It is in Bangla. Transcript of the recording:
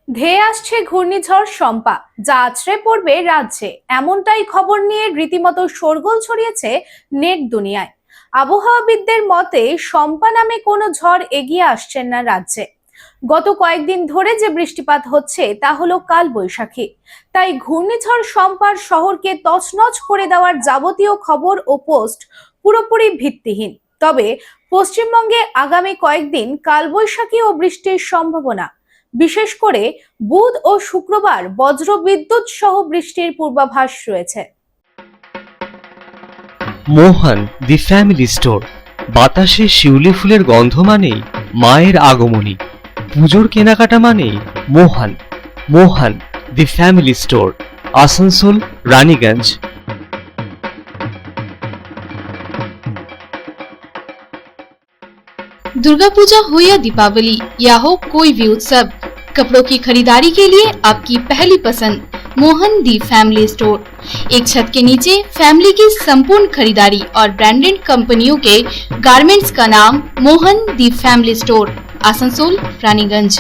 ধেয়ে আসছে ঘূর্ণিঝড় শম্পা, যা আছড়ে পড়বে রাজ্যে, এমনটাই খবর নিয়ে রীতিমতো শোরগোল ছড়িয়েছে নেট দুনিয়ায়। আবহাওয়াবিদদের মতে শম্পা নামে কোনো ঝড় এগিয়ে আসছেন না রাজ্যে। গত কয়েকদিন ধরে যে বৃষ্টিপাত হচ্ছে তা হলো কাল বৈশাখী। তাই ঘূর্ণিঝড় শম্পার শহরকে তছনছ করে দেওয়ার যাবতীয় খবর ও পোস্ট পুরোপুরি ভিত্তিহীন। তবে পশ্চিমবঙ্গে আগামী কয়েকদিন কালবৈশাখী ও বৃষ্টির সম্ভাবনা, বিশেষ করে বুধ ও শুক্রবার বজ্রবিদ্যুৎ সহ বৃষ্টির পূর্বাভাস রয়েছে। মোহন দি ফ্যামিলি স্টোর। বাতাসে শিউলি ফুলের গন্ধ মানেই মায়ের আগমনী। পুজোর কেনাকাটা মানেই Mohan. Mohan the family store, Asansol, Raniganj. Durga Puja हो या दीपावली या हो कोई भी उत्सव, कपड़ों की खरीदारी के लिए आपकी पहली पसंद मोहन दी फैमिली स्टोर। एक छत के नीचे फैमिली की संपूर्ण खरीदारी और ब्रांडेड कंपनियों के गारमेंट्स का नाम मोहन दी फैमिली स्टोर, आसनसोल, रानीगंज।